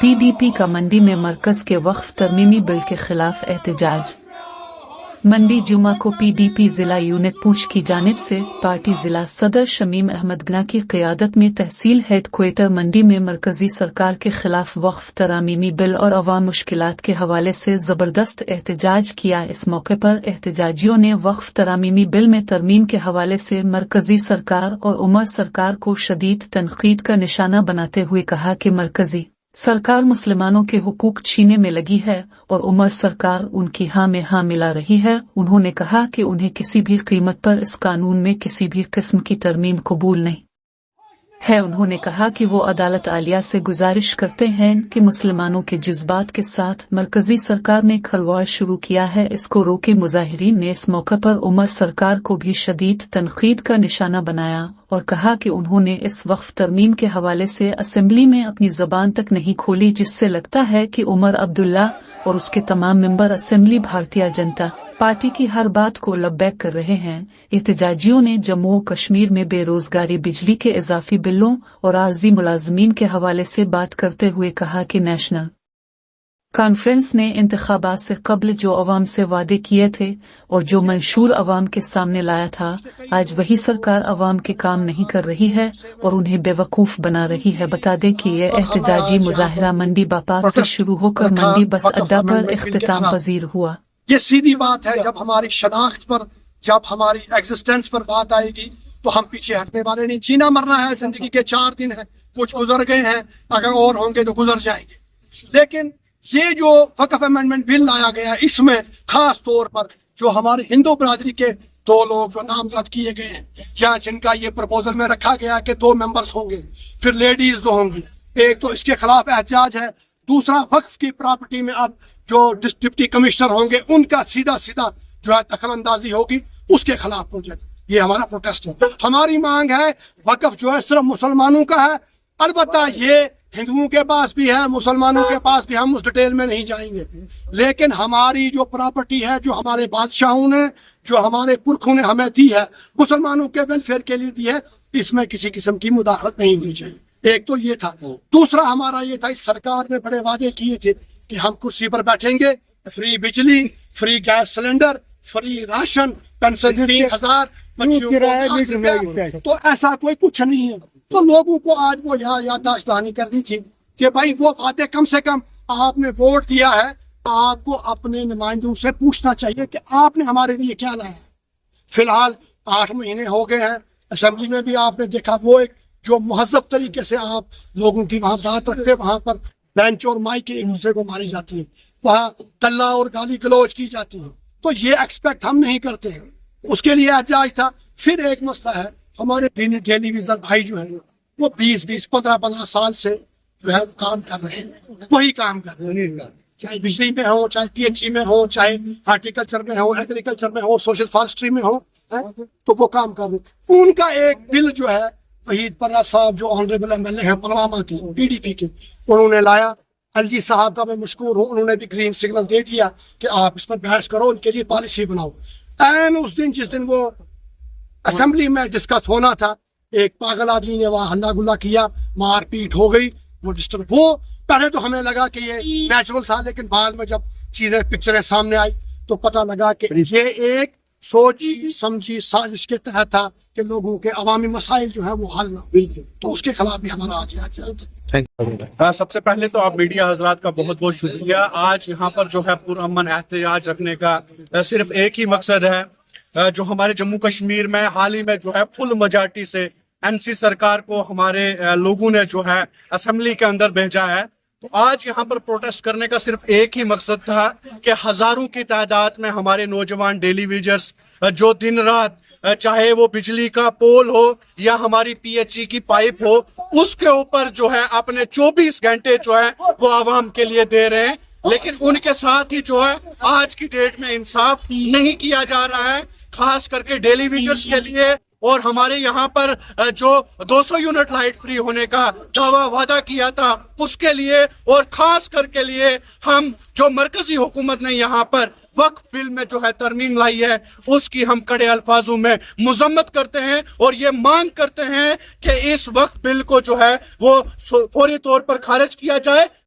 PDP का मंडी में मरकज के वक्फ तरमीमी बिल के खिलाफ एहतजाज। मंडी जुमा को PDP जिला यूनिट पूंछ की जानिब से पार्टी जिला सदर शमीम अहमद गना की क़यादत में तहसील हेडक्वार्टर मंडी में मरकजी सरकार के खिलाफ वक्फ तरामीमी बिल और अवाम मुश्किलात के हवाले से ज़बरदस्त एहतजाज किया। इस मौके पर एहतजाजियों ने वक्फ तरामीमी बिल में तरमीम के हवाले से मरकजी सरकार और उमर सरकार को शदीद तनकीद का निशाना बनाते हुए कहा कि मरकजी सरकार मुसलमानों के हुकूक छीने में लगी है और उमर सरकार उनकी हाँ में हाँ मिला रही है। उन्होंने कहा कि उन्हें किसी भी कीमत पर इस कानून में किसी भी किस्म की तरमीम कबूल नहीं है। उन्होंने कहा कि वो अदालत आलिया से गुजारिश करते हैं कि मुसलमानों के जज्बात के साथ मरकजी सरकार ने खलवाड़ शुरू किया है, इसको रोके। मुजाहिरीन ने इस मौके पर उमर सरकार को भी शदीद तनकीद का निशाना बनाया और कहा कि उन्होंने इस वक्फ तरमीम के हवाले से असेंबली में अपनी ज़बान तक नहीं खोली, जिससे लगता है कि उमर अब्दुल्ला और उसके तमाम member assembly Bharatiya Janata party की हर बात को लब्बैक कर रहे हैं। एहतजाजियों ने जम्मू कश्मीर में बेरोजगारी, बिजली के इजाफी बिलों और आर्जी मुलाजमीन के हवाले से बात करते हुए कहा कि नेशनल कॉन्फ्रेंस ने इंतखाबात से कबल जो अवाम से वादे किए थे और जो मंशूर अवाम के सामने लाया था, आज वही सरकार अवाम के काम नहीं कर रही है और उन्हें बेवकूफ बना रही है। बता दें कि ये एहतजाजी मुजाहिरा मंडी बापास से शुरू होकर मंडी बस अड्डा पर इख्तिताम पजीर हुआ। ये सीधी बात है, जब हमारी शनाख्त पर, जब हमारी एग्जिस्टेंस पर बात आएगी तो हम पीछे हटने वाले नहीं। जीना मरना है, जिंदगी के 4 दिन है, कुछ गुजर गए हैं, अगर और होंगे तो गुजर जाएंगे। लेकिन ये जो वक्फ अमेंडमेंट बिल लाया गया, इसमें खास तौर पर जो हमारे हिंदू बरादरी के 2 लोग जो नामजद किए गए हैं या जिनका ये प्रपोजल में रखा गया कि 2 मेंबर्स होंगे, फिर लेडीज 2 होंगी, एक तो इसके खिलाफ एहतजाज है। दूसरा, वक्फ की प्रॉपर्टी में अब जो डिप्टी कमिश्नर होंगे उनका सीधा सीधा जो है दखल अंदाजी होगी, उसके खिलाफ प्रोजेक्ट, ये हमारा प्रोटेस्ट है। हमारी मांग है वक्फ जो है सिर्फ मुसलमानों का है। अलबत्ता ये हिंदुओं के पास भी है, मुसलमानों के पास भी, हम उस डिटेल में नहीं जाएंगे। लेकिन हमारी जो प्रॉपर्टी है, जो हमारे बादशाहों ने, जो हमारे पुरखों ने हमें दी है, मुसलमानों के वेलफेयर के लिए दी है, इसमें किसी किस्म की मुदाखलत नहीं होनी चाहिए। एक तो ये था। दूसरा हमारा ये था, इस सरकार ने बड़े वादे किए थे कि हम कुर्सी पर बैठेंगे, फ्री बिजली, free gas cylinder, free ration, pension 3000, तो ऐसा कोई कुछ नहीं है। तो लोगों को आज वो याददाश्त दहानी करनी थी कि भाई वो वादे, कम से कम आपने वोट दिया है, आपको अपने नुमाइंदों से पूछना चाहिए कि आपने हमारे लिए क्या लाया है। फिलहाल 8 महीने हो गए हैं, असेंबली में भी आपने देखा वो एक जो मुहज़्ज़ब तरीके से आप लोगों की वहां बात रखते, वहां पर बेंच और माइक एक दूसरे को मारी जाती है, वहां तल्ला और गाली गलौज की जाती है। तो ये एक्सपेक्ट हम नहीं करते हैं, उसके लिए एहतजाज था। फिर एक मसला है, हमारे टेलीविजन भाई जो है वो 20-20, 15-15 साल से जो है काम कर रहे हैं, वही काम कर रहे हैं, चाहे बिजली में हो, चाहे PHE में हो, चाहे हार्टिकल्चर में हो, एग्रीकल्चर में हो, सोशल फॉरेस्ट्री में हो, तो वो काम कर रहे हैं। उनका एक बिल जो है वहीद पर्रा साहब जो ऑनरेबल MLA है पुलवामा की PDP के, उन्होंने लाया। अलजी साहब का मैं मशकूर हूँ, उन्होंने भी ग्रीन सिग्नल दे दिया कि आप इस पर बहस करो, उनके लिए पॉलिसी बनाओ। एंड उस दिन, जिस दिन वो असेंबली में डिस्कस होना था, एक पागल आदमी ने वहां हल्ला गुल्ला किया, मारपीट हो गई, वो डिस्टर्ब। वो पहले तो हमें लगा कि ये नेचुरल था, लेकिन बाद में जब चीजें, पिक्चरें सामने आई तो पता लगा कि ये एक सोची समझी साजिश के तहत था कि लोगों के अवामी मसाइल जो है वो हल ना हो। तो उसके खिलाफ भी हमारा आज सबसे पहले तो आप मीडिया हजरात का बहुत बहुत शुक्रिया। आज यहाँ पर जो है पुरअमन एहतजाज रखने का सिर्फ एक ही मकसद है, जो हमारे जम्मू कश्मीर में हाल ही में जो है फुल मेजॉरिटी से NC सरकार को हमारे लोगों ने जो है असेंबली के अंदर भेजा है। तो आज यहाँ पर प्रोटेस्ट करने का सिर्फ एक ही मकसद था कि हजारों की तादाद में हमारे नौजवान डेली वेजर्स जो दिन रात, चाहे वो बिजली का पोल हो या हमारी PHE की पाइप हो, उसके ऊपर जो है अपने 24 घंटे जो है वो आवाम के लिए दे रहे हैं, लेकिन उनके साथ ही जो है आज की डेट में इंसाफ नहीं किया जा रहा है, खास करके डेली वेजर्स के लिए। और हमारे यहाँ पर जो 200 यूनिट लाइट फ्री होने का दावा वादा किया था उसके लिए, और खास करके लिए हम जो मरकजी हुकूमत ने यहाँ पर वक्फ बिल में जो है तरमीम लाई है, उसकी हम कड़े अल्फाजों में मुजम्मत करते हैं और ये मांग करते हैं कि इस वक्फ बिल को जो है वो फौरी तौर पर खारिज किया जाए।